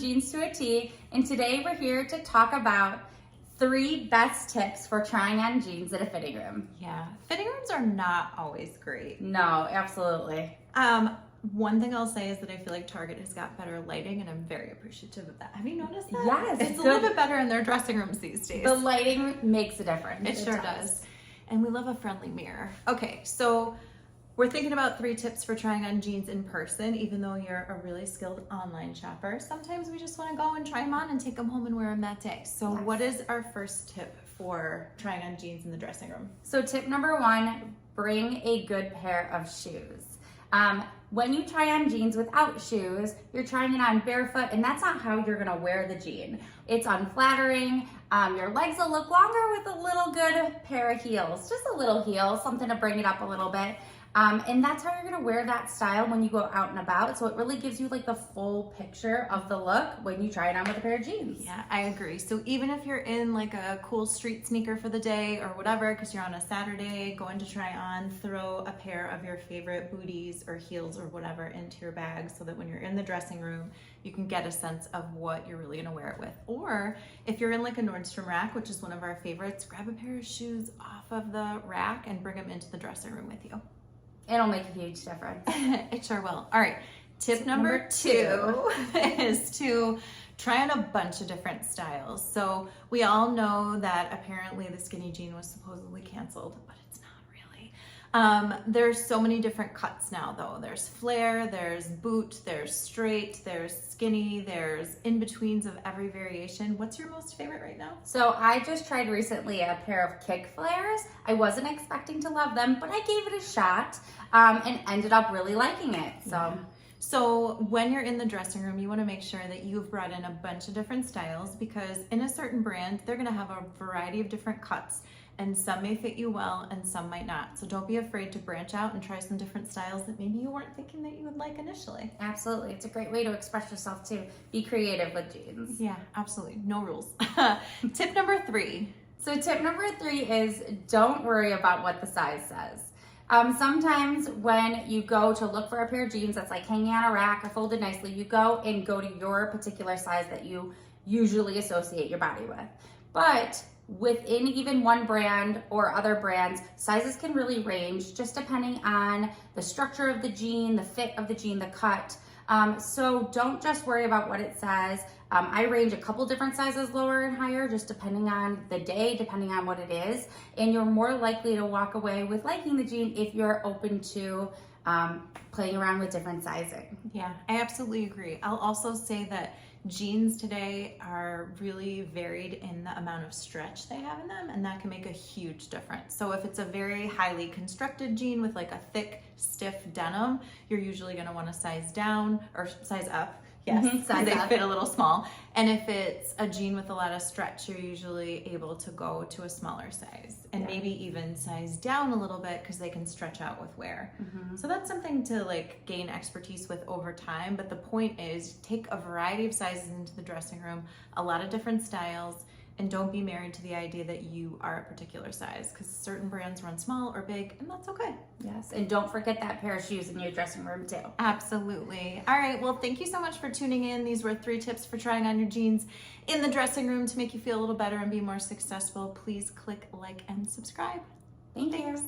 Jeans to a T, and today we're here to talk about 3 best tips for trying on jeans at a fitting room. Yeah, fitting rooms are not always great. No, absolutely. One thing I'll say is that I feel like Target has got better lighting, and I'm very appreciative of that. Have you noticed that? Yes. It's a little bit better in their dressing rooms these days. The lighting makes a difference. It sure does. And we love a friendly mirror. Okay, so we're thinking about 3 tips for trying on jeans in person, even though you're a really skilled online shopper. Sometimes we just want to go and try them on and take them home and wear them that day. So Yes. What is our first tip for trying on jeans in the dressing room? So tip number 1, bring a good pair of shoes. When you try on jeans without shoes, you're trying it on barefoot, and that's not how you're gonna wear the jean. It's unflattering. Your legs will look longer with a little good pair of heels. Just a little heel, something to bring it up a little bit. And that's how you're gonna wear that style when you go out and about. So it really gives you like the full picture of the look when you try it on with a pair of jeans. Yeah, I agree. So even if you're in like a cool street sneaker for the day or whatever, because you're on a Saturday going to try on, throw a pair of your favorite booties or heels or whatever into your bag so that when you're in the dressing room, you can get a sense of what you're really gonna wear it with. Or if you're in like a Nordstrom rack, which is one of our favorites, grab a pair of shoes off of the rack and bring them into the dressing room with you. It'll make a huge difference. It sure will. All right, tip number 2 is to try on a bunch of different styles. So we all know that apparently the skinny jean was supposedly canceled, but it's not really. There's so many different cuts now though. There's flare, there's boot, there's straight, there's skinny, there's in-betweens of every variation. What's your most favorite right now? So I just tried recently a pair of kick flares. I wasn't expecting to love them, but I gave it a shot and ended up really liking it. So when you're in the dressing room, you want to make sure that you've brought in a bunch of different styles, because in a certain brand, they're going to have a variety of different cuts, and some may fit you well and some might not. So don't be afraid to branch out and try some different styles that maybe you weren't thinking that you would like initially. Absolutely. It's a great way to express yourself too. Be creative with jeans. Yeah, absolutely. No rules. Tip number 3. So tip number 3 is don't worry about what the size says. Sometimes when you go to look for a pair of jeans that's like hanging on a rack or folded nicely, you go to your particular size that you usually associate your body with. But within even one brand or other brands, sizes can really range just depending on the structure of the jean, the fit of the jean, the cut. So don't just worry about what it says. I range a couple different sizes lower and higher, just depending on the day, depending on what it is. And you're more likely to walk away with liking the jean if you're open to playing around with different sizing. Yeah, I absolutely agree. I'll also say that jeans today are really varied in the amount of stretch they have in them, and that can make a huge difference. So if it's a very highly constructed jean with like a thick, stiff denim, you're usually going to want to size down or size up. Yes, size they up. fit a little small. And if it's a jean with a lot of stretch, you're usually able to go to a smaller size and maybe even size down a little bit because they can stretch out with wear. So that's something to like gain expertise with over time. But the point is, take a variety of sizes into the dressing room, a lot of different styles, and don't be married to the idea that you are a particular size, because certain brands run small or big, and that's okay. Yes, and don't forget that pair of shoes in your dressing room too. Absolutely. All right, well, thank you so much for tuning in. These were 3 tips for trying on your jeans in the dressing room to make you feel a little better and be more successful. Please click like and subscribe. Thanks.